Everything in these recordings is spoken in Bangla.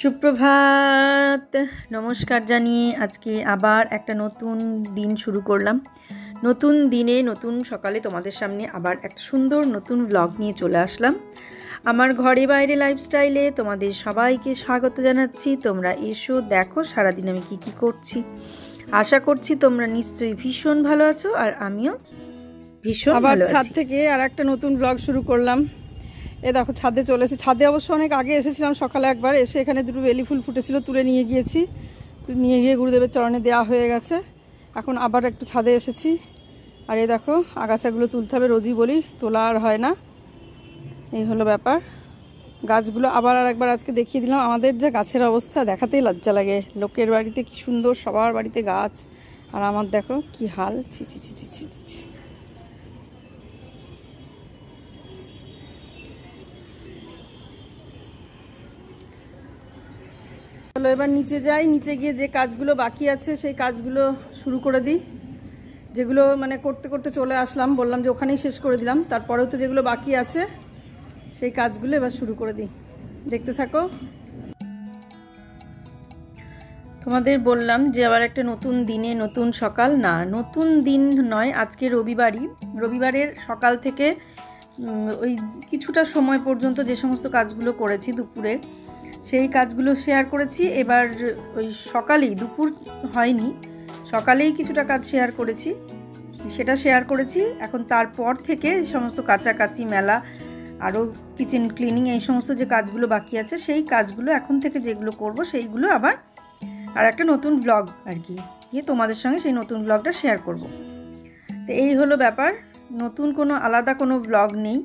সুপ্রভাত, নমস্কার জানিয়ে আজকে আবার একটা নতুন দিন শুরু করলাম। নতুন দিনে নতুন সকালে তোমাদের সামনে আবার একটা সুন্দর নতুন ব্লগ নিয়ে চলে আসলাম। আমার ঘরে বাইরে লাইফস্টাইলে তোমাদের সবাইকে স্বাগত জানাচ্ছি। তোমরা এসো, দেখো সারাদিন আমি কি করছি। আশা করছি তোমরা নিশ্চয়ই ভীষণ ভালো আছো, আর আমিও ভীষণ ভালো আছি। ছাদ থেকে আর একটা নতুন ব্লগ শুরু করলাম। দেখো ছাদে চলে এসে, ছাদে অবশ্য অনেক আগে এসেছিলাম, সকালে একবার এসে এখানে দুটো বেলি ফুল ফুটেছিল, তুলে নিয়ে গিয়েছি। নিয়ে গিয়ে গুরুদেবের চরণে দেওয়া হয়ে গেছে। এখন আবার একটু ছাদে এসেছি। আর দেখো আগাছাগুলো তুলতে হবে, রোজই বলি, তোলা আর হয় না। এই হলো ব্যাপার। গাছগুলো আবার আর একবার আজকে দেখিয়ে দিলাম। আমাদের যে গাছের অবস্থা দেখাতেই লজ্জা লাগে। লোকের বাড়িতে কি সুন্দর, সবার বাড়িতে গাছ, আর আমার দেখো কি হাল। ছি ছি ছি ছি ছি ছি। চলো এবার নিচে যাই, নিচে গিয়ে যে কাজগুলো বাকি আছে সেই কাজগুলো শুরু করে দিই। যেগুলো মানে করতে করতে চলে আসলাম, বললাম যে ওখানেই শেষ করে দিলাম, তারপরেও তো যেগুলো বাকি আছে সেই কাজগুলো এবার শুরু করে দিই। দেখতে থাকো। তোমাদের বললাম যে আবার একটা নতুন দিনে নতুন সকাল, না নতুন দিন নয়, আজকে রবিবারের সকাল থেকে ওই কিছুটা সময় পর্যন্ত যে সমস্ত কাজগুলো করেছি দুপুরে, সেই কাজগুলো শেয়ার করেছি। এবার ওই সকালেই, দুপুর হয়নি, সকালেই কিছুটা কাজ শেয়ার করেছি, সেটা শেয়ার করেছি। এখন তারপর থেকে সমস্ত কাচাকাচি, মেলা, আরও কিচেন ক্লিনিং, এই সমস্ত যে কাজগুলো বাকি আছে সেই কাজগুলো এখন থেকে যেগুলো করব সেইগুলো আবার আর একটা নতুন ব্লগ আর কি দিয়ে তোমাদের সঙ্গে সেই নতুন ব্লগটা শেয়ার করব। তো এই হলো ব্যাপার। নতুন কোনো আলাদা কোনো ব্লগ নেই,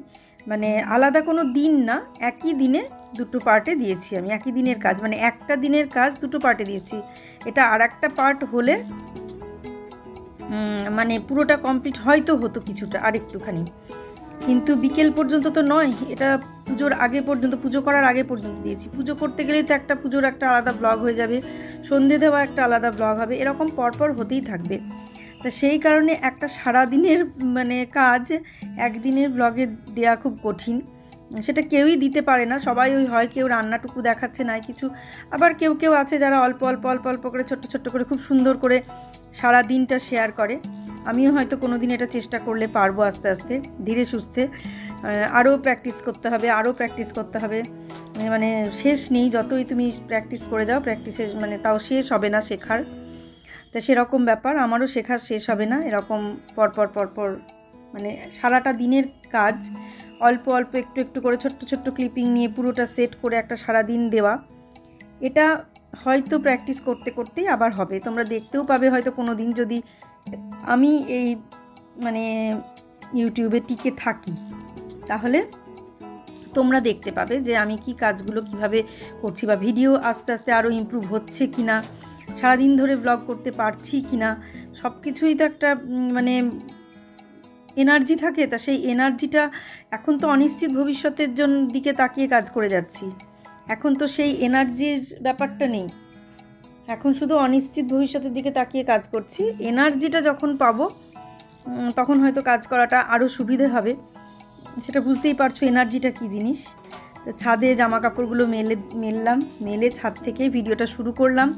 মানে আলাদা কোনো দিন না, একই দিনে দুটো পার্টে দিয়েছি আমি। একই দিনের কাজ, মানে একটা দিনের কাজ দুটো পার্টে দিয়েছি। এটা আর একটা পার্ট হলে মানে পুরোটা কমপ্লিট হয়তো হতো কিছুটা আর একটুখানি, কিন্তু বিকেল পর্যন্ত তো নয়, এটা পুজোর আগে পর্যন্ত, পুজো করার আগে পর্যন্ত দিয়েছি। পুজো করতে গেলেই তো একটা পুজোর একটা আলাদা ব্লগ হয়ে যাবে, সন্ধে দেওয়া একটা আলাদা ব্লগ হবে, এরকম পরপর হতেই থাকবে। তা সেই কারণে একটা সারাদিনের মানে কাজ একদিনের ব্লগে দেওয়া খুব কঠিন। সেটা কেউই দিতে পারে না, সবাই ওই হয় কেউ রান্নাটুকু দেখাচ্ছে না কিছু, আবার কেউ কেউ আছে যারা অল্প অল্প অল্প অল্প করে ছোট্ট ছোট্ট করে খুব সুন্দর করে সারা দিনটা শেয়ার করে। আমিও হয়তো কোনো দিন এটা চেষ্টা করলে পারবো, আস্তে আস্তে ধীরে সুস্থে। আরও প্র্যাকটিস করতে হবে, মানে শেষ নেই, যতই তুমি প্র্যাকটিস করে যাও, প্র্যাকটিসের মানে তাও শেষ হবে না শেখার। তা সেরকম ব্যাপার, আমারও শেখার শেষ হবে না, এরকম পরপর মানে সারাটা দিনের কাজ অল্প অল্প একটু একটু করে ছোট্ট ছোট্ট ক্লিপিং নিয়ে পুরোটা সেট করে একটা সারাদিন দেওয়া। এটা হয়তো প্র্যাকটিস করতে করতেই আবার হবে, তোমরা দেখতেও পাবে হয়তো কোনো দিন, যদি আমি এই মানে ইউটিউবে টিকে থাকি, তাহলে তোমরা দেখতে পাবে যে আমি কি কাজগুলো কিভাবে করছি, বা ভিডিও আস্তে আস্তে আরও ইমপ্রুভ হচ্ছে কি না, সারাদিন ধরে ব্লগ করতে পারছি কি না। সব কিছুই তো একটা মানে এনার্জি থাকে, তা সেই এনার্জিটা এখন তো অনিশ্চিত ভবিষ্যতের দিকে তাকিয়ে কাজ করে যাচ্ছি, এখন তো সেই এনার্জির ব্যাপারটা নেই, এখন শুধু অনিশ্চিত ভবিষ্যতের দিকে তাকিয়ে কাজ করছি। এনার্জিটা যখন পাবো তখন হয়তো কাজ করাটা আরও সুবিধে হবে, সেটা বুঝতেই পারছো এনার্জিটা কী জিনিস। তো ছাদে জামা কাপড়গুলো মেলে ছাদ থেকেই ভিডিওটা শুরু করলাম।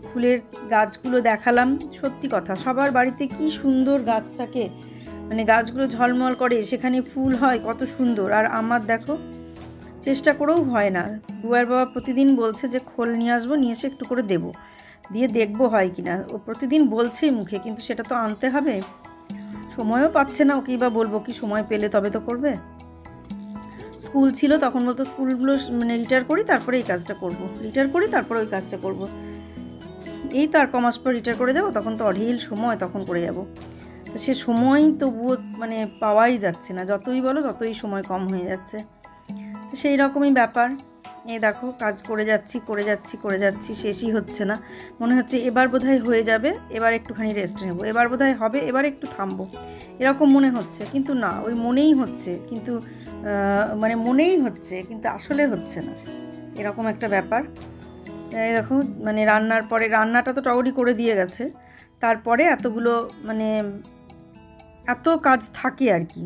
ফুলের গাছগুলো দেখালাম। সত্যি কথা, সবার বাড়িতে কি সুন্দর গাছ থাকে, মানে গাছগুলো ঝলমল করে, সেখানে ফুল হয় কত সুন্দর। আর আমার দেখো, চেষ্টা করেও হয় না। বুয়ার বাবা প্রতিদিন বলছে যে খোল নিয়ে আসবো, নিয়ে এসে একটু করে দেবো, দিয়ে দেখবো হয় কি না। ও প্রতিদিন বলছেই মুখে, কিন্তু সেটা তো আনতে হবে, সময়ও পাচ্ছে না। ওকেই বা বলবো কি, সময় পেলে তবে তো করবে। স্কুল ছিল তখন বলতো স্কুলগুলো মানে রিটায়ার করি তারপরে এই কাজটা করব, রিটায়ার করি তারপরে ওই কাজটা করব। এই তো আর কমাস পর রিটায়ার করে যাব, তখন তো অঢেল সময়, তখন করে যাব। তো সে সময় তবুও মানে পাওয়াই যাচ্ছে না, যতই বলো ততই সময় কম হয়ে যাচ্ছে। তো সেই রকমই ব্যাপার। এই দেখো কাজ করে যাচ্ছি, শেষই হচ্ছে না। মনে হচ্ছে এবার বোধহয় হয়ে যাবে, এবার একটুখানি রেস্ট নেব, এবার বোধহয় হবে, এবার একটু থামবো, এরকম মনে হচ্ছে। কিন্তু না, ওই মনেই হচ্ছে, কিন্তু মানে মনেই হচ্ছে কিন্তু আসলে হচ্ছে না, এরকম একটা ব্যাপার। এই দেখো মানে রান্নার পরে, রান্নাটা তো টগরি করে দিয়ে গেছে, তারপরে এতগুলো মানে এত কাজ থাকে আর কি,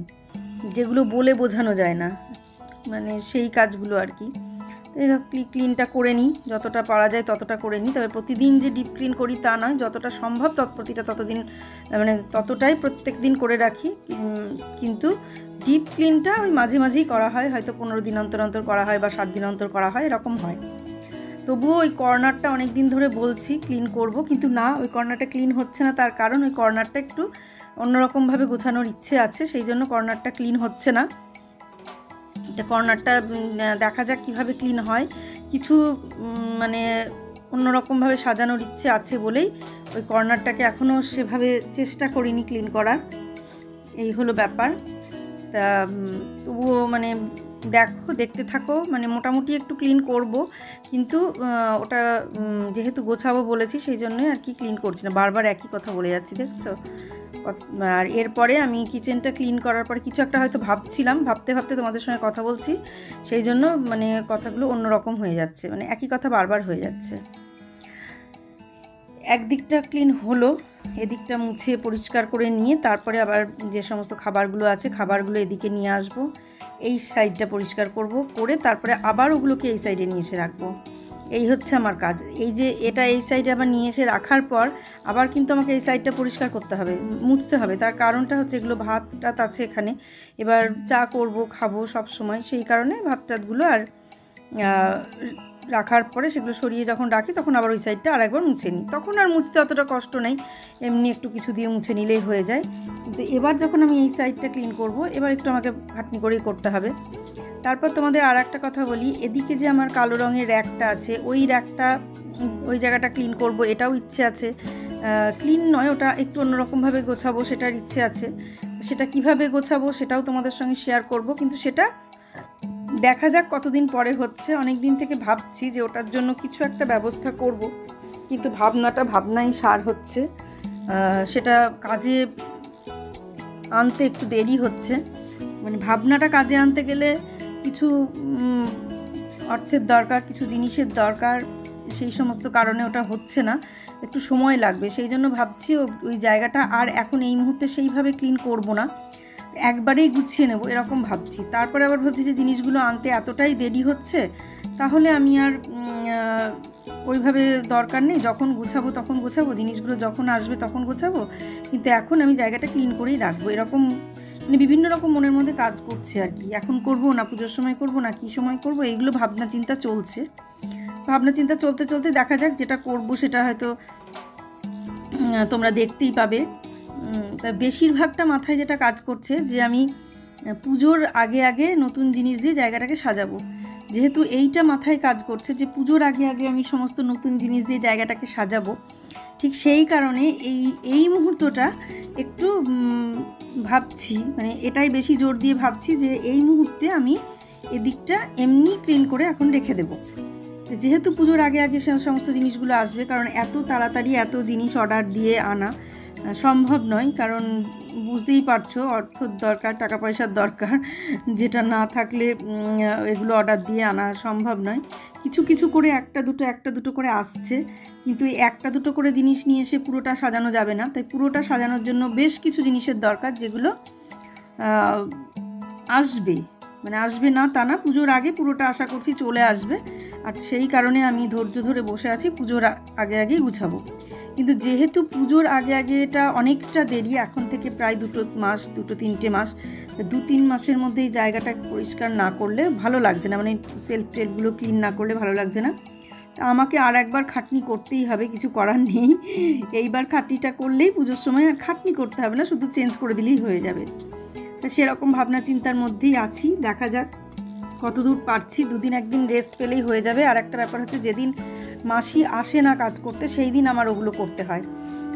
যেগুলো বলে বোঝানো যায় না, মানে সেই কাজগুলো আর কি। এই ক্লিনটা করে নিই, যতটা পারা যায় ততটা করে নিই। তবে প্রতিদিন যে ডিপ ক্লিন করি তা নয়, যতটা সম্ভব ততদিন মানে ততটাই প্রত্যেক দিন করে রাখি। কিন্তু ডিপ ক্লিনটা ওই মাঝে মাঝেই করা হয়, হয়তো 15 দিন অন্তর অন্তর করা হয় বা 7 দিন অন্তর করা হয়, এরকম হয়। তবুও ওই কর্নারটা অনেক দিন ধরে বলছি ক্লিন করব, কিন্তু না, ওই কর্নারটা ক্লিন হচ্ছে না। তার কারণ ওই কর্নারটা একটু অন্যরকমভাবে গোছানোর ইচ্ছে আছে, সেই জন্য কর্নারটা ক্লিন হচ্ছে না। কর্নারটা দেখা যাক কীভাবে ক্লিন হয়। কিছু মানে অন্যরকমভাবে সাজানোর ইচ্ছে আছে বলেই ওই কর্নারটাকে এখনও সেভাবে চেষ্টা করিনি ক্লিন করার। এই হলো ব্যাপার। তা তবুও মানে দেখতে থাকো, মানে মোটামুটি একটু ক্লিন করব, কিন্তু ওটা যেহেতু গোছাবো বলেছি সেই জন্যই আর কি ক্লিন করছি না, বারবার একই কথা বলে যাচ্ছি, দেখছো। আর এরপরে আমি কিচেনটা ক্লিন করার পরে কিছু একটা হয়তো ভাবছিলাম, ভাবতে ভাবতে তোমাদের সঙ্গে কথা বলছি, সেই জন্য মানে কথাগুলো অন্যরকম হয়ে যাচ্ছে, মানে একই কথা বারবার হয়ে যাচ্ছে। একদিকটা ক্লিন হলো, এদিকটা মুছে পরিষ্কার করে নিয়ে তারপরে আবার যে সমস্ত খাবারগুলো আছে খাবারগুলো এদিকে নিয়ে আসবো, এই সাইডটা পরিষ্কার করব, করে তারপরে আবার ওগুলোকে এই সাইডে নিয়ে এসে রাখবো। এই হচ্ছে আমার কাজ। এই যে এটা এই সাইডে আবার নিয়ে এসে রাখার পর আবার কিন্তু আমাকে এই সাইডটা পরিষ্কার করতে হবে, মুছতে হবে। তার কারণটা হচ্ছে এগুলো ভাত টাত আছে এখানে, এবার চা করব খাবো সব সময়, সেই কারণে ভাত টাতগুলো আর রাখার পরে সেগুলো সরিয়ে যখন রাখি তখন আবার ওই সাইডটা আরেকবার মুছে নিই। তখন আর মুছতে অতটা কষ্ট নেই, এমনি একটু কিছু দিয়ে মুছে নিলেই হয়ে যায়। কিন্তু এবার যখন আমি এই সাইডটা ক্লিন করব, এবার একটু আমাকে খাটনি করেই করতে হবে। তারপর তোমাদের আর একটা কথা বলি, এদিকে যে আমার কালো রঙের র্যাকটা আছে, ওই র্যাকটা ওই জায়গাটা ক্লিন করব, এটাও ইচ্ছে আছে। ক্লিন নয়, ওটা একটু অন্যরকমভাবে গোছাবো, সেটার ইচ্ছে আছে। সেটা কিভাবে গোছাবো সেটাও তোমাদের সঙ্গে শেয়ার করব, কিন্তু সেটা দেখা যাক কতদিন পরে হচ্ছে। অনেক দিন থেকে ভাবছি যে ওটার জন্য কিছু একটা ব্যবস্থা করব, কিন্তু ভাবনাই সার হচ্ছে, সেটা কাজে আনতে একটু দেরি হচ্ছে। মানে ভাবনাটা কাজে আনতে গেলে কিছু অর্থের দরকার, কিছু জিনিসের দরকার, সেই সমস্ত কারণে ওটা হচ্ছে না, একটু সময় লাগবে। সেই জন্য ভাবছি ওই জায়গাটা আর এখন এই মুহূর্তে সেইভাবে ক্লিন করব না, একবারেই গুছিয়ে নেব এরকম ভাবছি। তারপরে আবার ভাবছি যে জিনিসগুলো আনতে এতটাই দেরি হচ্ছে, তাহলে আমি আর ওইভাবে দরকার নেই, যখন গুছাবো তখন গোছাবো, জিনিসগুলো যখন আসবে তখন গোছাবো, কিন্তু এখন আমি জায়গাটা ক্লিন করেই রাখবো, এরকম মানে বিভিন্ন রকম মনের মধ্যে কাজ করছে আর কি। এখন করব না পুজোর সময় করব না কী সময় করব, এইগুলো ভাবনা চিন্তা চলছে। ভাবনা চিন্তা চলতে চলতে দেখা যাক, যেটা করব সেটা হয়তো তোমরা দেখতেই পাবে। তা বেশিরভাগটা মাথায় যেটা কাজ করছে যে আমি পুজোর আগে আগে নতুন জিনিস দিয়ে জায়গাটাকে সাজাবো। যেহেতু এইটা মাথায় কাজ করছে যে পুজোর আগে আগে আমি সমস্ত নতুন জিনিস দিয়ে জায়গাটাকে সাজাবো, ঠিক সেই কারণে এই মুহূর্তটা একটু ভাবছি, মানে এটাই বেশি জোর দিয়ে ভাবছি যে এই মুহূর্তে আমি এদিকটা এমনি ক্লিন করে এখন রেখে দেবো। যেহেতু পুজোর আগে আগে সমস্ত জিনিসগুলো আসবে, কারণ এত তাড়াতাড়ি এত জিনিস অর্ডার দিয়ে আনা সম্ভব নয়, কারণ বুঝতেই পারছো অর্থর দরকার, টাকা পয়সার দরকার, যেটা না থাকলে এগুলো অর্ডার দিয়ে আনা সম্ভব নয়। কিছু কিছু করে একটা দুটো করে আসছে, কিন্তু এই একটা দুটো করে জিনিস নিয়ে এসে পুরোটা সাজানো যাবে না। তাই পুরোটা সাজানোর জন্য বেশ কিছু জিনিসের দরকার, যেগুলো আসবে, মানে আসবে না তা না, পুজোর আগে পুরোটা আশা করছি চলে আসবে। আর সেই কারণে আমি ধৈর্য ধরে বসে আছি, পুজোর আগে আগেই গুছাবো। কিন্তু যেহেতু পুজোর আগে আগে এটা অনেকটা দেরি, এখন থেকে প্রায় 2-3 মাস, 2-3 মাসের মধ্যে এই জায়গাটা পরিষ্কার না করলে ভালো লাগছে না, মানে সেলফ টেলগুলো ক্লিন না করলে ভালো লাগছে না। তা আমাকে আর একবার খাটনি করতেই হবে, কিছু করার নেই। এইবার খাটনিটা করলেই পুজোর সময় আর খাটনি করতে হবে না, শুধু চেঞ্জ করে দিলেই হয়ে যাবে। তা সেরকম ভাবনা চিন্তার মধ্যেই আছি, দেখা যাক কতদূর পারছি। 2 দিন 1 দিন রেস্ট পেলেই হয়ে যাবে। আর একটা ব্যাপার হচ্ছে, যেদিন মাসি আসে না কাজ করতে সেই দিন আমার ওগুলো করতে হয়,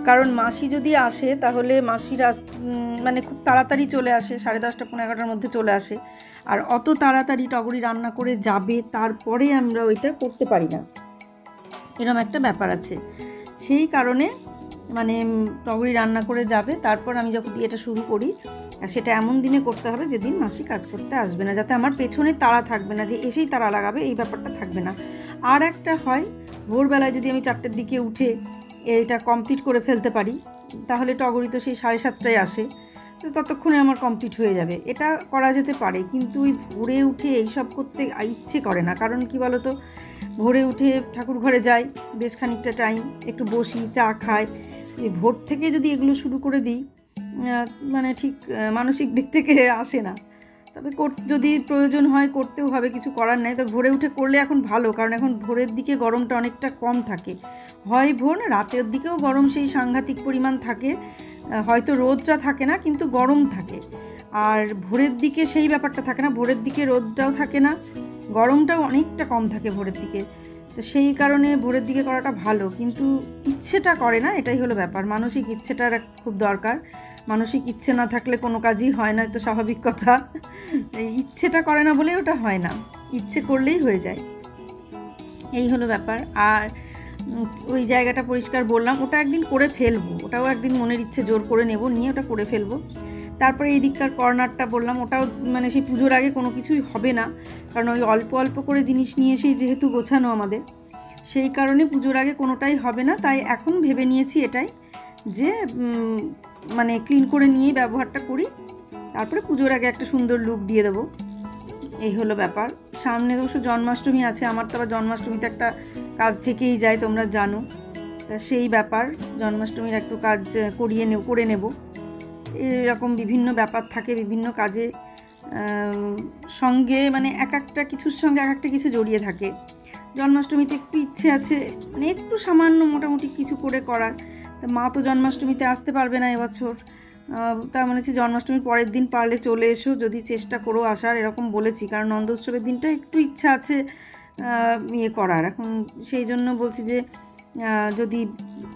কারণ মাসি যদি আসে তাহলে মাসির মানে খুব তাড়াতাড়ি চলে আসে, 10:30-11টার মধ্যে চলে আসে, আর অত তাড়াতাড়ি টগরি রান্না করে যাবে তারপরে আমরা ওইটা করতে পারি না, এরকম একটা ব্যাপার আছে। সেই কারণে মানে টগরি রান্না করে যাবে, তারপর আমি যখন এটা শুরু করি, আর সেটা এমন দিনে করতে হবে যেদিন মাসি কাজ করতে আসবে না, যাতে আমার পেছনে তাড়া থাকবে না, যে এসেই তাড়া লাগাবে, এই ব্যাপারটা থাকবে না। আর একটা হয়, ভোরবেলায় যদি আমি 4টের দিকে উঠে এটা কমপ্লিট করে ফেলতে পারি, তাহলে টগরি তো সেই 7:30টায় আসে, তো ততক্ষণে আমার কমপ্লিট হয়ে যাবে। এটা করা যেতে পারে, কিন্তু ওই ভোরে উঠে এইসব করতে ইচ্ছে করে না। কারণ কি বলো তো, ভোরে উঠে ঠাকুর ঘরে যাই, বেশ খানিকটা টাইম একটু বসি, চা খাই। এই ভোর থেকে যদি এগুলো শুরু করে দিই, মানে ঠিক মানসিক দিক থেকে আসে না। তবে যদি প্রয়োজন হয় করতেও হবে, কিছু করার নেই। তবে ভোরে উঠে করলে এখন ভালো, কারণ এখন ভোরের দিকে গরমটা অনেকটা কম থাকে। হয় ভোর, রাতের দিকেও গরম সেই সাংঘাতিক পরিমাণ থাকে, হয়তো রোদটা থাকে না কিন্তু গরম থাকে। আর ভোরের দিকে সেই ব্যাপারটা থাকে না, ভোরের দিকে রোদটাও থাকে না, গরমটাও অনেকটা কম থাকে ভোরের দিকে। তো সেই কারণে ভোরের দিকে করাটা ভালো, কিন্তু ইচ্ছেটা করে না, এটাই হলো ব্যাপার। মানসিক ইচ্ছেটার খুব দরকার। মানসিক ইচ্ছে না থাকলে কোনো কাজই হয় না, তো স্বাভাবিক কথা। এই ইচ্ছেটা করে না বলে ওটা হয় না, ইচ্ছে করলেই হয়ে যায়, এই হলো ব্যাপার। আর ওই জায়গাটা পরিষ্কার বললাম, ওটা একদিন করে ফেলবো, ওটাও একদিন মনের ইচ্ছে জোর করে নেব, নিয়ে ওটা করে ফেলবো। তারপরে এই দিককার কর্নারটা বললাম, ওটাও মানে সেই পুজোর আগে কোনো কিছুই হবে না, কারণ ওই অল্প অল্প করে জিনিস নিয়ে এসেই যেহেতু গোছানো আমাদের, সেই কারণে পুজোর আগে কোনোটাই হবে না। তাই এখন ভেবে নিয়েছি এটাই, যে মানে ক্লিন করে নিয়ে ব্যবহারটা করি, তারপরে পুজোর আগে একটা সুন্দর লুক দিয়ে দেবো, এই হলো ব্যাপার। সামনে অবশ্য জন্মাষ্টমী আছে, আমার তো আবার জন্মাষ্টমীতে একটা কাজ থেকেই যায়, তোমরা জানো। তা সেই ব্যাপার, জন্মাষ্টমীর একটু কাজ করে নেব। এরকম বিভিন্ন ব্যাপার থাকে, বিভিন্ন কাজে সঙ্গে, মানে এক একটা কিছুর সঙ্গে এক একটা কিছু জড়িয়ে থাকে। জন্মাষ্টমীতে একটু ইচ্ছে আছে, মানে একটু সামান্য মোটামুটি কিছু করার। তা মা তো জন্মাষ্টমীতে আসতে পারবে না এবছর, তা মনে হচ্ছে জন্মাষ্টমীর পরের দিন পারলে চলে এসো, যদি চেষ্টা করো আসার, এরকম বলেছি। কারণ নন্দ উৎসবের দিনটা একটু ইচ্ছা আছে করার এখন, সেই জন্য বলছি যে যদি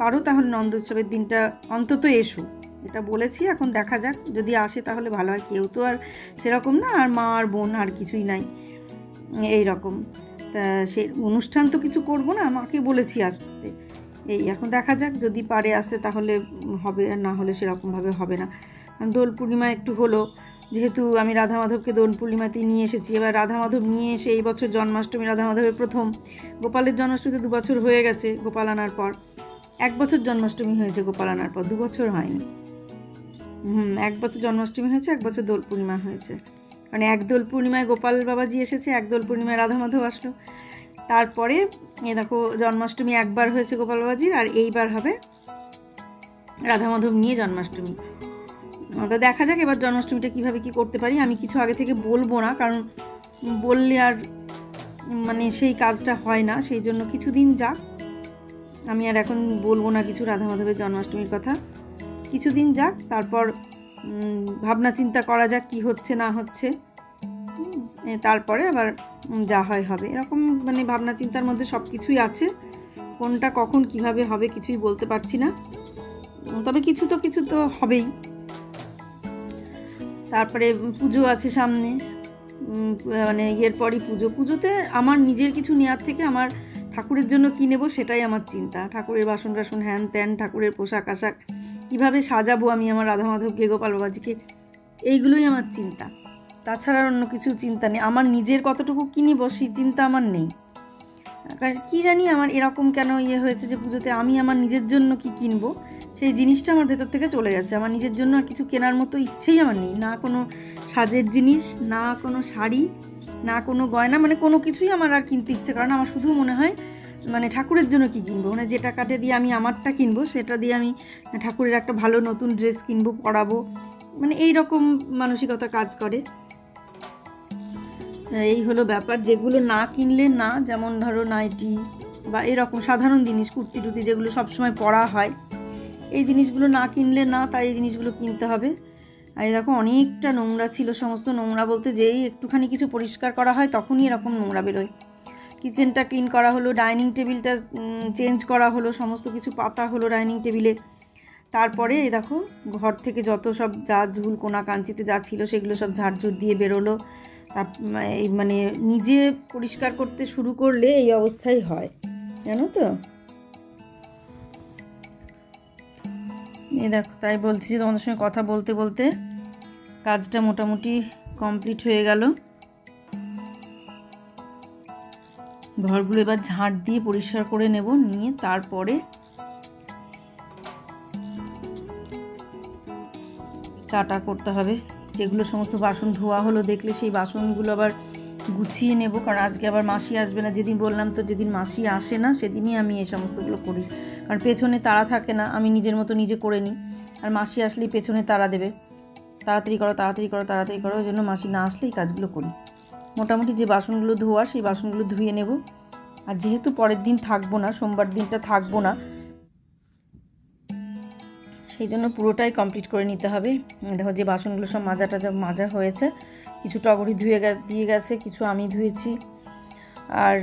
পারো তাহলে নন্দ উৎসবের দিনটা অন্তত এসো, এটা বলেছি। এখন দেখা যাক, যদি আসে তাহলে ভালো হয়। কেউ তো আর সেরকম না, আর মা আর বোন আর কিছুই নাই এই রকম। তা সে অনুষ্ঠান তো কিছু করবো না, মাকে বলেছি আসতে। এই এখন দেখা যাক, যদি পারে আসতে তাহলে হবে, আর না হলে সেরকমভাবে হবে না। কারণ দোল পূর্ণিমা একটু হলো, যেহেতু আমি রাধা মাধবকে দোল পূর্ণিমাতেই নিয়ে এসেছি, এবার রাধা মাধব নিয়ে এসে এই বছর জন্মাষ্টমী রাধা মাধবের প্রথম। গোপালের জন্মাষ্টমীতে 2 বছর হয়ে গেছে গোপাল আনার পর, 1 বছর জন্মাষ্টমী হয়েছে গোপাল আনার পর, 2 বছর হয়নি। 1 বছর জন্মাষ্টমী হয়েছে, 1 বছর দোল পূর্ণিমা হয়েছে। মানে এক দোল পূর্ণিমায় গোপাল বাবাজি এসেছে, এক দোল পূর্ণিমায় রাধা মাধব আসলো। তারপরে এ দেখো জন্মাষ্টমী একবার হয়েছে গোপাল বাবাজির, আর এইবার হবে রাধা মাধব নিয়ে জন্মাষ্টমী। তা দেখা যাক এবার জন্মাষ্টমীটা কীভাবে কী করতে পারি। আমি কিছু আগে থেকে বলবো না, কারণ বললে আর মানে সেই কাজটা হয় না, সেই জন্য কিছুদিন যাক, আমি আর এখন বলবো না কিছু রাধা মাধবের জন্মাষ্টমীর কথা। কিছুদিন যাক, তারপর ভাবনা চিন্তা করা যাক কি হচ্ছে না হচ্ছে, তারপরে আবার যা হয় হবে। এরকম মানে ভাবনা চিন্তার মধ্যে সব কিছুই আছে, কোনটা কখন কিভাবে হবে কিছুই বলতে পারছি না, তবে কিছু তো হবেই। তারপরে পুজো আছে সামনে, মানে পরই পুজোতে আমার নিজের কিছু নেওয়ার থেকে আমার ঠাকুরের জন্য কী নেবো সেটাই আমার চিন্তা। ঠাকুরের বাসন টাসন হ্যান ত্যান, ঠাকুরের পোশাক আশাক কীভাবে সাজাবো আমি আমার রাধা মাধবকে গোপাল বাবাজিকে, এইগুলোই আমার চিন্তা। তাছাড়া অন্য কিছু চিন্তা নেই। আমার নিজের কতটুকু কিনিব সেই চিন্তা আমার নেই। কারণ কী জানি আমার এরকম কেন হয়েছে যে পুজোতে আমি আমার নিজের জন্য কি কিনবো সেই জিনিসটা আমার ভেতর থেকে চলে গেছে। আমার নিজের জন্য আর কিছু কেনার মতো ইচ্ছেই আমার নেই, না কোনো সাজের জিনিস, না কোনো শাড়ি, না কোনো গয়না, মানে কোনো কিছুই আমার আর কিনতে ইচ্ছে। কারণ আমার শুধু মনে হয় মানে ঠাকুরের জন্য কি কিনবো, মানে যে টাকাটা দিয়ে আমি আমারটা কিনবো সেটা দিয়ে আমি ঠাকুরের একটা ভালো নতুন ড্রেস কিনবো, পরাবো, মানে এই রকম মানসিকতা কাজ করে। এই হলো ব্যাপার। যেগুলো না কিনলে না, যেমন ধরো নাইটি বা এরকম সাধারণ জিনিস, কুর্তি টুর্তি যেগুলো সবসময় পরা হয়, এই জিনিসগুলো না কিনলে না, তাই এই জিনিসগুলো কিনতে হবে। আর এই দেখো অনেকটা নোংরা ছিল, সমস্ত নোংরা বলতে যেই একটুখানি কিছু পরিষ্কার করা হয় তখনই এরকম নোংরা বেরোয়। কিচেনটা ক্লিন করা হলো, ডাইনিং টেবিলটা চেঞ্জ করা হলো, সমস্ত কিছু পাতা হলো ডাইনিং টেবিলে। তারপরে এই দেখো ঘর থেকে যত সব যা ঝুল কোনা কাঞ্চিতে যা ছিল সেগুলো সব ঝাড়ঝুড় দিয়ে বেরোলো। মানে নিজে পরিষ্কার করতে শুরু করলে এই অবস্থাই হয়, জানো তো। এই দেখো, তাই বলছি যে তোমাদের সঙ্গে কথা বলতে বলতে কাজটা মোটামুটি কমপ্লিট হয়ে গেল। ঘরগুলো এবার ঝাঁট দিয়ে পরিষ্কার করে নেব, নিয়ে তারপরে চাটা করতে হবে। যেগুলো সমস্ত বাসন ধোয়া হলো দেখলে সেই বাসনগুলো আবার গুছিয়ে নেব, কারণ আজকে আবার মাসি আসবে না। যেদিন বললাম তো, যেদিন মাসি আসে না সেদিনই আমি এই সমস্তগুলো করি, কারণ পেছনে তাড়া থাকে না, আমি নিজের মতো নিজে করে নিই। আর মাসি আসলেই পেছনে তাড়া দেবে, তাড়াতাড়ি করো তাড়াতাড়ি করো তাড়াতাড়ি করো, ওই জন্য মাসি না আসলেই কাজগুলো করি। মোটামুটি যে বাসনগুলো ধোয়া সেই বাসনগুলো ধুয়ে নেব। আর যেহেতু পরের দিন থাকবো না, সোমবার দিনটা থাকবো না, সেই জন্য পুরোটাই কমপ্লিট করে নিতে হবে। দেখো যে বাসনগুলো সব মাজা হয়েছে, কিছু টগরি দিয়ে গেছে, কিছু আমি ধুয়েছি, আর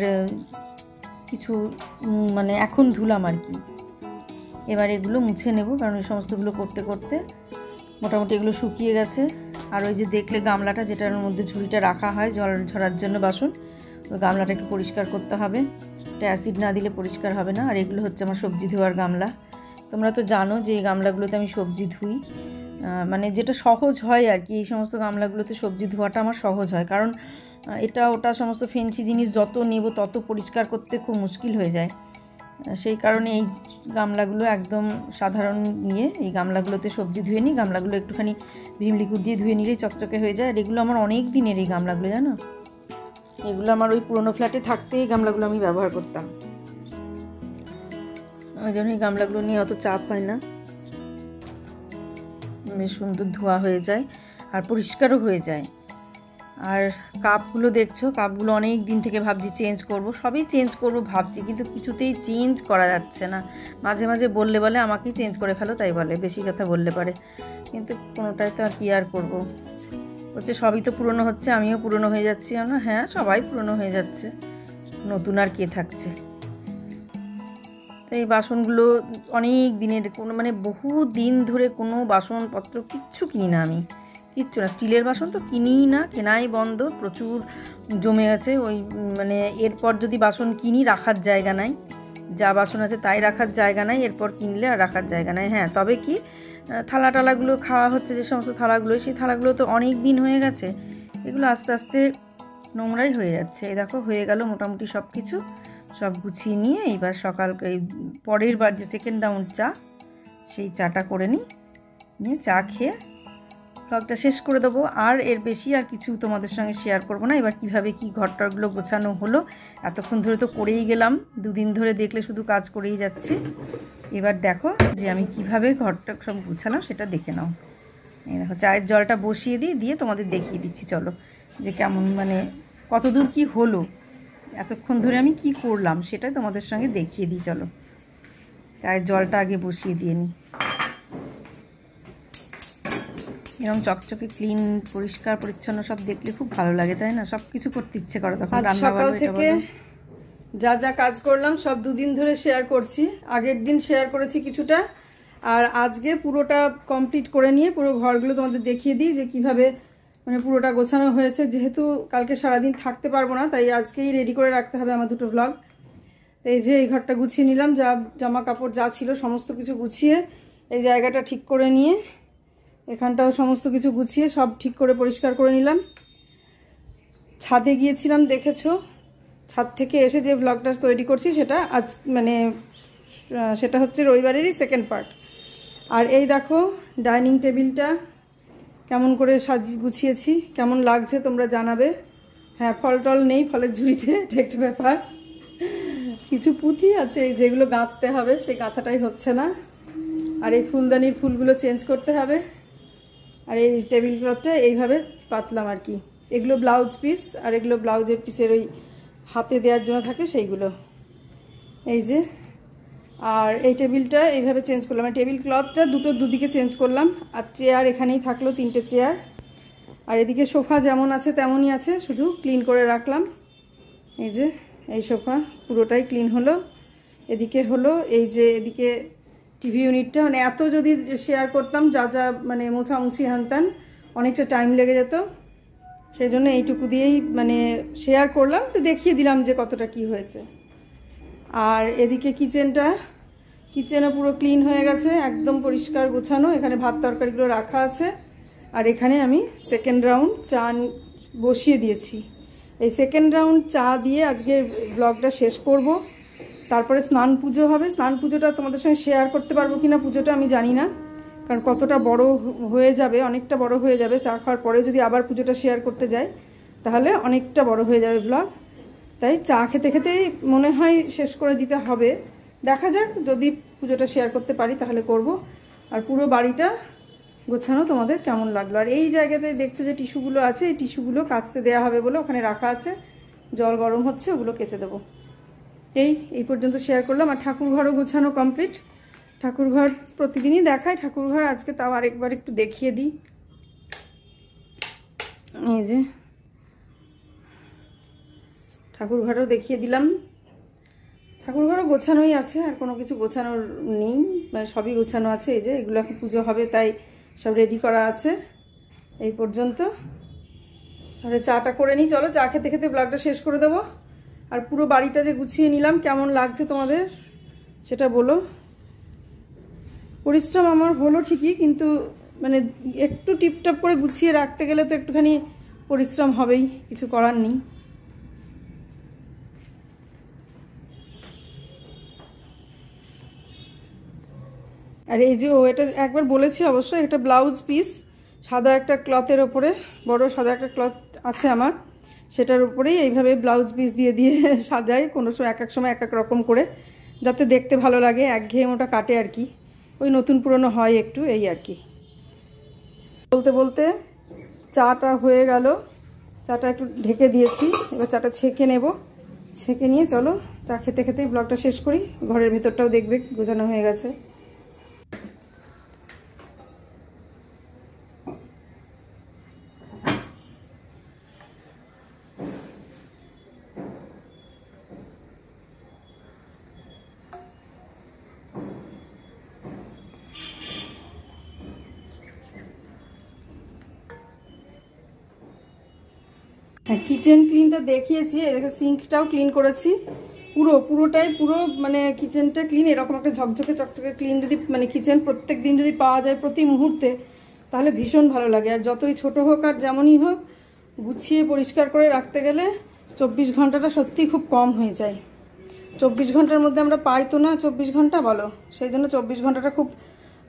কিছু মানে এখন ধুলাম আর কি। এবার এগুলো মুছে নেব, কারণ এই সমস্তগুলো করতে করতে মোটামুটি এগুলো শুকিয়ে গেছে। আর ওই যে দেখলে গামলাটা, যেটার মধ্যে ঝুড়িটা রাখা হয় জল ঝরার জন্য বাসন, ওই গামলাটা একটু পরিষ্কার করতে হবে। এটা অ্যাসিড না দিলে পরিষ্কার হবে না। আর এগুলো হচ্ছে আমার সবজি ধোয়ার গামলা। তোমরা তো জানো যে এই গামলাগুলোতে আমি সবজি ধুই, মানে যেটা সহজ হয় আর কি। এই সমস্ত গামলাগুলোতে সবজি ধোয়াটা আমার সহজ হয়, কারণ এটা ওটা সমস্ত ফেন্সি জিনিস যত নেব তত পরিষ্কার করতে খুব মুশকিল হয়ে যায়। সেই কারণে এই গামলাগুলো একদম সাধারণ নিয়ে এই গামলাগুলোতে সবজি ধুয়ে নিই। গামলাগুলো একটুখানি ভিম লিকুইড দিয়ে ধুয়ে নিলেই চকচকে হয়ে যায়। আর এগুলো আমার অনেক দিনের এই গামলাগুলো, জানো, এগুলো আমার ওই পুরোনো ফ্ল্যাটে থাকতে এই গামলাগুলো আমি ব্যবহার করতাম, ওই জন্য এই গামলাগুলো নিয়ে অত চাপ হয় না। বেশ সুন্দর ধোয়া হয়ে যায় আর পরিষ্কারও হয়ে যায়। আর কাপগুলো দেখছো, কাপগুলো অনেক দিন থেকে ভাবছি চেঞ্জ করব, সবই চেঞ্জ করব ভাবছি, কিন্তু কিছুতেই চেঞ্জ করা যাচ্ছে না। মাঝে মাঝে বললে বলে আমাকেই চেঞ্জ করে ফেলো, তাই বলে, বেশি কথা বললে পারে, কিন্তু কোনোটাই তো আর কি আর করবো। বলছে সবই তো পুরনো হচ্ছে, আমিও পুরনো হয়ে যাচ্ছি। আমরা হ্যাঁ, সবাই পুরনো হয়ে যাচ্ছে, নতুন আর কে থাকছে। তাই এই বাসনগুলো অনেক দিনের, কোনো মানে বহু দিন ধরে কোনো বাসনপত্র কিচ্ছু কিনি না আমি, কিচ্ছু না। স্টিলের বাসন তো কিনিই না, কেনাই বন্ধ, প্রচুর জমে গেছে। ওই মানে এরপর যদি বাসন কিনি রাখার জায়গা নাই, যা বাসন আছে তাই রাখার জায়গা নাই, এরপর কিনলে আর রাখার জায়গা নাই। হ্যাঁ, তবে কি থালাগুলো খাওয়া হচ্ছে, যে সমস্ত থালাগুলো, সেই থালাগুলো তো অনেক দিন হয়ে গেছে, এগুলো আস্তে আস্তে নোংরাই হয়ে যাচ্ছে। এই দেখো হয়ে গেল মোটামুটি সব কিছু, সব গুছিয়ে নিয়ে এইবার সকাল এই পরের বার যে সেকেন্ড রাউন্ড চা, সেই চাটা করে নিয়ে চা খেয়ে ব্লগটা শেষ করে দেবো। আর এর বেশি আর কিছু তোমাদের সঙ্গে শেয়ার করব না। এবার কিভাবে কি ঘরটারগুলো গোছানো হলো, এতক্ষণ ধরে তো করেই গেলাম, দুদিন ধরে দেখলে শুধু কাজ করেই যাচ্ছি। এবার দেখো যে আমি কিভাবে ঘরটা সব গুছালাম সেটা দেখে নাও। এই দেখো চায়ের জলটা বসিয়ে দিয়ে তোমাদের দেখিয়ে দিচ্ছি, চলো, যে কেমন মানে কতদূর কি হলো, এতক্ষণ ধরে আমি কি করলাম সেটাই তোমাদের সঙ্গে দেখিয়ে দিই। চলো চায়ের জলটা আগে বসিয়ে দিয়ে নিই। এরকম চকচকে ক্লিন, পরিষ্কার পরিচ্ছন্ন সব দেখলে খুব ভালো লাগে, তাই না? সব কিছু করতে ইচ্ছে করে তখন। সকাল থেকে যা যা কাজ করলাম সব দুদিন ধরে শেয়ার করছি। আগের দিন শেয়ার করেছি কিছুটা, আর আজকে পুরোটা কমপ্লিট করে নিয়ে পুরো ঘরগুলো তোমাদের দেখিয়ে দিই যে কিভাবে মানে পুরোটা গোছানো হয়েছে। যেহেতু কালকে সারাদিন থাকতে পারবো না, তাই আজকেই রেডি করে রাখতে হবে আমার দুটো ব্লগ। এই যে এই ঘরটা গুছিয়ে নিলাম, যা জামা কাপড় যা ছিল সমস্ত কিছু গুছিয়ে, এই জায়গাটা ঠিক করে নিয়ে, এখানটাও সমস্ত কিছু গুছিয়ে সব ঠিক করে পরিষ্কার করে নিলাম। ছাদে গিয়েছিলাম, দেখেছো, ছাদ থেকে এসে যে ব্লগটা তৈরি করছি সেটা আজ মানে সেটা হচ্ছে রবিবারেরই সেকেন্ড পার্ট। আর এই দেখো ডাইনিং টেবিলটা কেমন করে গুছিয়েছি, কেমন লাগছে তোমরা জানাবে। হ্যাঁ, ফল টল নেই, ফলের ঝুড়িতে, এটা একটা ব্যাপার। কিছু পুঁতি আছে যেগুলো গাঁথতে হবে, সেই গাঁথাটাই হচ্ছে না। আর এই ফুলদানির ফুলগুলো চেঞ্জ করতে হবে। আর এই টেবিল ক্লথটা এইভাবে পাতলাম আর কি। এগুলো ব্লাউজ পিস, আর এগুলো ব্লাউজের পিসের ওই হাতে দেওয়ার জন্য থাকে সেইগুলো। এই যে, আর এই টেবিলটা এইভাবে চেঞ্জ করলাম। টেবিল ক্লথটা দুদিকে চেঞ্জ করলাম। আর চেয়ার এখানেই থাকলো, 3টে চেয়ার। আর এদিকে সোফা যেমন আছে তেমনই আছে, শুধু ক্লিন করে রাখলাম। এই যে এই সোফা পুরোটাই ক্লিন হলো। এদিকে হলো এই যে এদিকে টিভি ইউনিটটা, মানে এত যদি শেয়ার করতাম যা যা মানে মোছামুছি হানতাম অনেকটা টাইম লেগে যেত, সেই জন্য এইটুকু দিয়েই মানে শেয়ার করলাম, তো দেখিয়ে দিলাম যে কতটা কি হয়েছে। আর এদিকে কিচেনও পুরো ক্লিন হয়ে গেছে, একদম পরিষ্কার গোছানো। এখানে ভাত তরকারিগুলো রাখা আছে। আর এখানে আমি সেকেন্ড রাউন্ড চা বসিয়ে দিয়েছি। এই সেকেন্ড রাউন্ড চা দিয়ে আজকে ব্লগটা শেষ করব। তারপরে স্নান পুজো হবে। স্নান পুজোটা তোমাদের সঙ্গে শেয়ার করতে পারবো কিনা পুজোটা আমি জানি না, কারণ কতটা বড় হয়ে যাবে, অনেকটা বড় হয়ে যাবে। চা খাওয়ার পরে যদি আবার পুজোটা শেয়ার করতে যাই তাহলে অনেকটা বড় হয়ে যাবে ব্লগ। তাই চা খেতে খেতেই মনে হয় শেষ করে দিতে হবে। দেখা যাক, যদি পুজোটা শেয়ার করতে পারি তাহলে করব। আর পুরো বাড়িটা গোছানো তোমাদের কেমন লাগলো। আর এই জায়গাতে দেখছো যে টিস্যুগুলো আছে, এই টিস্যুগুলো কাচতে দেওয়া হবে বলে ওখানে রাখা আছে, জল গরম হচ্ছে, ওগুলো কেচে দেবো। এই পর্যন্ত শেয়ার করলাম। আর ঠাকুরঘরও গোছানো কমপ্লিট। ঠাকুরঘর প্রতিদিনই দেখাই, ঠাকুরঘর আজকে তাও আরেকবার একটু দেখিয়ে দিই। এই যে ঠাকুরঘরও দেখিয়ে দিলাম। ঠাকুরঘরও গোছানোই আছে, আর কোনো কিছু গোছানোর নেই, মানে সবই গোছানো আছে। এই যে এগুলো এখন পুজো হবে তাই সব রেডি করা আছে। এই পর্যন্ত। তাহলে চাটা করে নিই, চলো চা খেতে খেতে ব্লগটা শেষ করে দেবো। আর পুরো বাড়িটা যে গুছিয়ে নিলাম কেমন লাগছে তোমাদের সেটা বলো। পরিশ্রম আমার হলো ঠিকই, কিন্তু মানে একটু টিপটপ করে গুছিয়ে রাখতে গেলে তো একটুখানি পরিশ্রম হবেই, কিছু করার নেই। আর এই যে এটা একবার বলেছি অবশ্যই, একটা ব্লাউজ পিস সাদা একটা ক্লথের ওপরে, বড় সাদা একটা ক্লথ আছে আমার, সেটার উপরেই এইভাবে ব্লাউজ পিস দিয়ে দিয়ে সাজাই। কোনো সময় এক এক সময় এক এক রকম করে, যাতে দেখতে ভালো লাগে, একঘেয়ে ওটা কাটে আর কি, ওই নতুন পুরনো হয় একটু, এই আর কি। বলতে বলতে চাটা হয়ে গেল, চাটা একটু ঢেকে দিয়েছি, এবার চাটা ছেঁকে নেব। ছেঁকে নিয়ে চলো চা খেতে খেতেই ব্লগটা শেষ করি। ঘরের ভেতরটাও দেখবে গোছানো হয়ে গেছে। হ্যাঁ, কিচেন ক্লিনটা দেখিয়েছি, এদিকে সিঙ্কটাও ক্লিন করেছি, পুরোটাই মানে কিচেনটা ক্লিন। এরকম একটা ঝকঝকে চকচকে ক্লিন যদি মানে কিচেন প্রত্যেক দিন যদি পাওয়া যায় প্রতি মুহূর্তে, তাহলে ভীষণ ভালো লাগে। আর যতই ছোট হোক আর যেমনই হোক, গুছিয়ে পরিষ্কার করে রাখতে গেলে 24 ঘন্টাটা সত্যিই খুব কম হয়ে যায়। 24 ঘন্টার মধ্যে আমরা পাই তো না 24 ঘন্টা, বলো। সেই জন্য 24 ঘন্টাটা খুব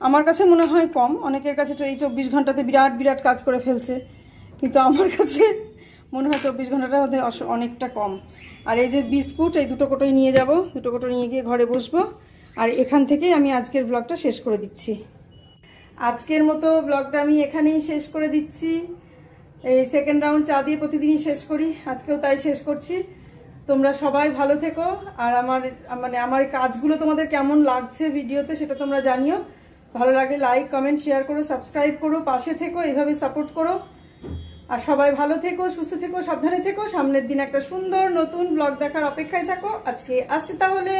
আমার কাছে মনে হয় কম। অনেকের কাছে এই 24 ঘন্টাতে বিরাট বিরাট কাজ করে ফেলছে, কিন্তু আমার কাছে মনে হয় 24 ঘন্টাটার মধ্যে অনেকটা কম। আর এই যে বিস্কুট, এই দুটো কোটোই নিয়ে যাব, দুটো কোটো নিয়ে গিয়ে ঘরে বসবো। আর এখান থেকেই আমি আজকের ব্লগটা শেষ করে দিচ্ছি। আজকের মতো ব্লগটা আমি এখানেই শেষ করে দিচ্ছি। এই সেকেন্ড রাউন্ড চা দিয়ে প্রতিদিনই শেষ করি, আজকেও তাই শেষ করছি। তোমরা সবাই ভালো থেকো। আর আমার কাজগুলো তোমাদের কেমন লাগছে ভিডিওতে সেটা তোমরা জানিও। ভালো লাগলে লাইক, কমেন্ট, শেয়ার করো, সাবস্ক্রাইব করো, পাশে থেকো, এইভাবে সাপোর্ট করো। আর সবাই ভালো থেকো, সুস্থ থেকো, সাবধানে থেকো। সামনের দিন একটা সুন্দর নতুন ব্লগ দেখার অপেক্ষায় থাকো। আজকে আসছি তাহলে।